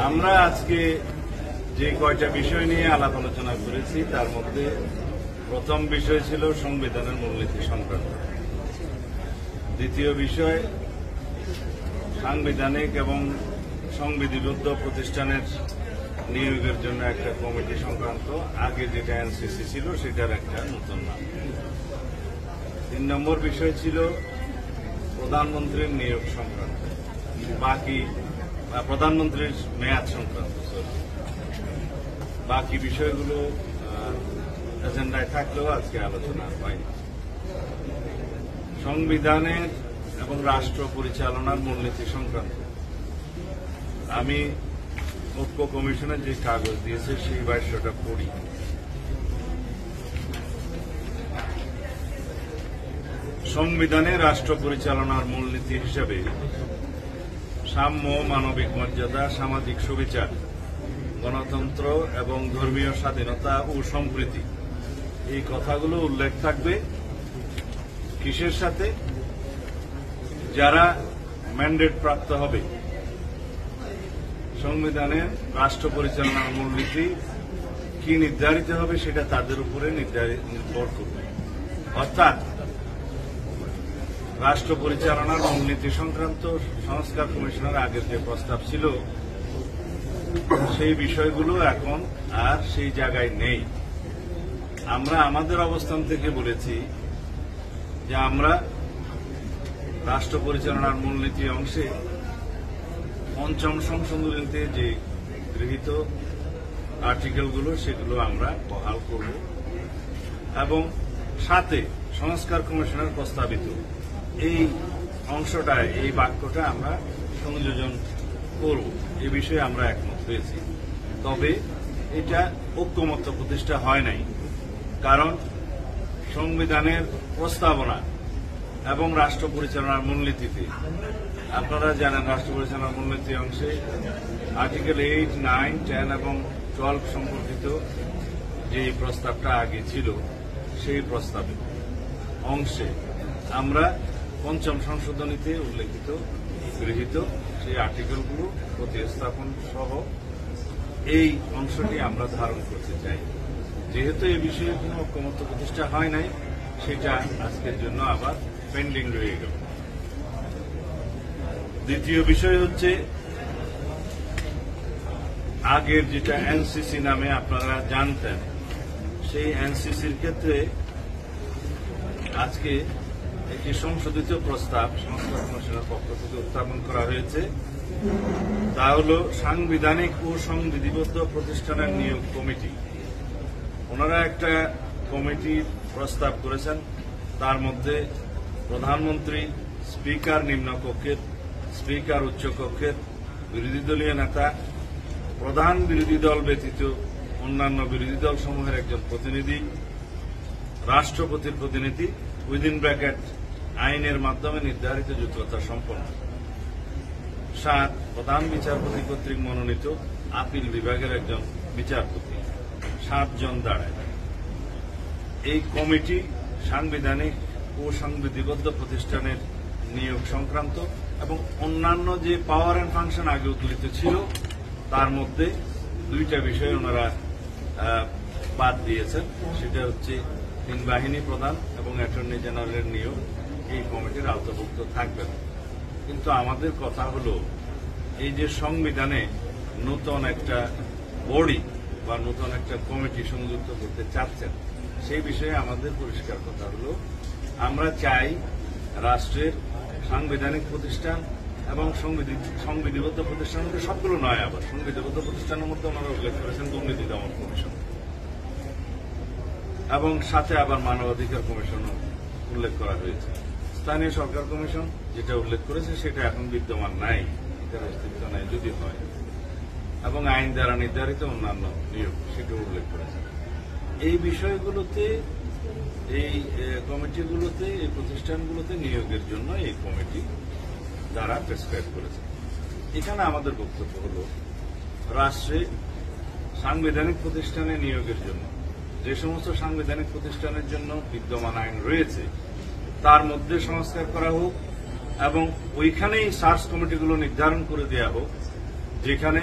আমরা আজকে যে কয়টা বিষয় নিয়ে আলাপ আলোচনা করেছি তার মধ্যে প্রথম বিষয় ছিল সংবিধানের মূলনীতি সংক্রান্ত। দ্বিতীয় বিষয় সাংবিধানিক এবং সংবিধিবদ্ধ প্রতিষ্ঠানের নিয়োগের জন্য একটা কমিটি সংক্রান্ত, আগে যেটা এনসিসি ছিল সেটার একটা নতুন নাম। 3 নম্বর বিষয় ছিল প্রধানমন্ত্রীর নিয়োগ সংক্রান্ত, প্রধানমন্ত্রীর মেয়াদ সংক্রান্ত। বাকি বিষয়গুলো এজেন্ডায় থাকলেও আজকে আলোচনা হয়নি। সংবিধানের এবং রাষ্ট্র পরিচালনার মূলনীতি সংক্রান্ত আমি ঐক্য কমিশনের যে কাগজ দিয়েছে সেই ভাষ্যটা পড়ি। সংবিধানে রাষ্ট্র পরিচালনার মূলনীতি হিসেবে সাম্য, মানবিক মর্যাদা, সামাজিক সুবিচার, গণতন্ত্র এবং ধর্মীয় স্বাধীনতা ও সম্প্রীতি এই কথাগুলো উল্লেখ থাকবে। কিসের সাথে? যারা ম্যান্ডেট প্রাপ্ত হবে সংবিধানের রাষ্ট্র পরিচালনার মূলনীতি কি নির্ধারিত হবে সেটা তাদের উপরে নির্ভর করবে। অর্থাৎ রাষ্ট্র পরিচালনার মূলনীতি সংক্রান্ত সংস্কার কমিশনের আগের যে প্রস্তাব ছিল সেই বিষয়গুলো এখন আর সেই জায়গায় নেই। আমরা আমাদের অবস্থান থেকে বলেছি যে আমরা রাষ্ট্র পরিচালনার মূলনীতি অংশে ৫ম সংশোধনীতে যে গৃহীত আর্টিকেলগুলো সেগুলো আমরা বহাল করব এবং সাথে সংস্কার কমিশনের প্রস্তাবিত এই অংশটা, এই বাক্যটা আমরা সংযোজন করব। এ বিষয়ে আমরা একমত হয়েছি। তবে এটা ঐক্যমত্য প্রতিষ্ঠা হয় নাই, কারণ সংবিধানের প্রস্তাবনা এবং রাষ্ট্র পরিচালনার মূলনীতিতে আপনারা জানেন রাষ্ট্র পরিচালনার মূলনীতি অংশে আর্টিকেল 8, 9, 10 এবং 12 সম্পর্কিত যে প্রস্তাবটা আগে ছিল সেই প্রস্তাবে অংশে আমরা ৫ম সংশোধনীতে উল্লেখিত গৃহীত সেই আর্টিকেলগুলো প্রতিস্থাপন সহ এই অংশটি আমরা ধারণ করতে চাই। যেহেতু এই বিষয়ে কোনো ঐক্যমত্য প্রতিষ্ঠা হয় নাই, সেটা আজকের জন্য আবার পেন্ডিং রয়ে গেল। দ্বিতীয় বিষয় হচ্ছে আগের যেটা এনসিসি নামে আপনারা জানতেন, সেই এনসিসির ক্ষেত্রে আজকে একটি সংশোধিত প্রস্তাব সংস্কার কমিশনের পক্ষ থেকে উত্থাপন করা হয়েছে। তা হল সাংবিধানিক ও সংবিধিবদ্ধ প্রতিষ্ঠানের নিয়োগ কমিটি। ওনারা একটা কমিটির প্রস্তাব করেছেন, তার মধ্যে প্রধানমন্ত্রী, স্পিকার নিম্নকক্ষের, স্পিকার উচ্চকক্ষের, বিরোধী দলীয় নেতা, প্রধান বিরোধী দল ব্যতীত অন্যান্য বিরোধী দল সমূহের একজন প্রতিনিধি, রাষ্ট্রপতির প্রতিনিধি উইদিন ব্র্যাকেট আইনের মাধ্যমে নির্ধারিত যোগ্যতা সম্পন্ন। 7 প্রধান বিচারপতি কর্তৃক মনোনীত আপিল বিভাগের একজন বিচারপতি। 7 জন দাঁড়ায়। এই কমিটি সাংবিধানিক ও সংবিধিবদ্ধ প্রতিষ্ঠানের নিয়োগ সংক্রান্ত এবং অন্যান্য যে পাওয়ার অ্যান্ড ফাংশন আগে উল্লিখিত ছিল তার মধ্যে 2টা বিষয় ওনারা বাদ দিয়েছেন। সেটা হচ্ছে 3 বাহিনী প্রধান এবং অ্যাটর্নি জেনারেলের নিয়োগ এই কমিটির আওতাভুক্ত থাকবে না। কিন্তু আমাদের কথা হলো এই যে সংবিধানে নতুন একটা বডি বা নতুন একটা কমিটি সংযুক্ত করতে চাচ্ছেন, সেই বিষয়ে আমাদের পরিষ্কার কথা হলো আমরা চাই রাষ্ট্রের সাংবিধানিক প্রতিষ্ঠান এবং সংবিধিবদ্ধ প্রতিষ্ঠানের মধ্যে সবগুলো নয়, আবার সংবিধিবদ্ধ প্রতিষ্ঠানের মধ্যে ওনারা উল্লেখ করেছেন দুর্নীতি দমন কমিশন এবং সাথে আবার মানবাধিকার কমিশনও উল্লেখ করা হয়েছে। স্থানীয় সরকার কমিশন যেটা উল্লেখ করেছে সেটা এখন বিদ্যমান নাই, এটার অস্তিত্ব নাই যদি হয়, এবং আইন দ্বারা নির্ধারিত অন্যান্য নিয়োগ সেটাও উল্লেখ করেছে। এই বিষয়গুলোতে, এই কমিটিগুলোতে, এই প্রতিষ্ঠানগুলোতে নিয়োগের জন্য এই কমিটি দ্বারা প্রেসক্রাইব করেছে। এখানে আমাদের বক্তব্য হল রাষ্ট্রে সাংবিধানিক প্রতিষ্ঠানে নিয়োগের জন্য যে সমস্ত সাংবিধানিক প্রতিষ্ঠানের জন্য বিদ্যমান আইন রয়েছে তার মধ্যে সংস্কার করা হোক এবং ওইখানেই সার্চ কমিটিগুলো নির্ধারণ করে দেওয়া হোক যেখানে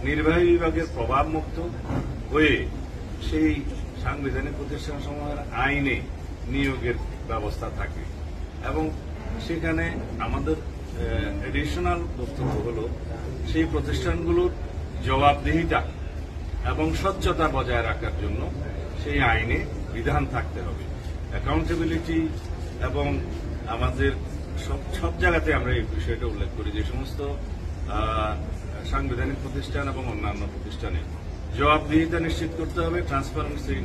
নির্বাহী বিভাগের প্রভাবমুক্ত হয়ে সেই সাংবিধানিক প্রতিষ্ঠানসমূহের আইনে নিয়োগের ব্যবস্থা থাকে এবং সেখানে আমাদের এডিশনাল বক্তব্য হল সেই প্রতিষ্ঠানগুলোর জবাবদিহিতা এবং স্বচ্ছতা বজায় রাখার জন্য সেই আইনে বিধান থাকতে হবে। অ্যাকাউন্টেবিলিটি এবং আমাদের সব জায়গাতে আমরা এই বিষয়টা উল্লেখ করি যে সমস্ত সাংবিধানিক প্রতিষ্ঠান এবং অন্যান্য প্রতিষ্ঠানে জবাবদিহিতা নিশ্চিত করতে হবে, ট্রান্সপারেন্সি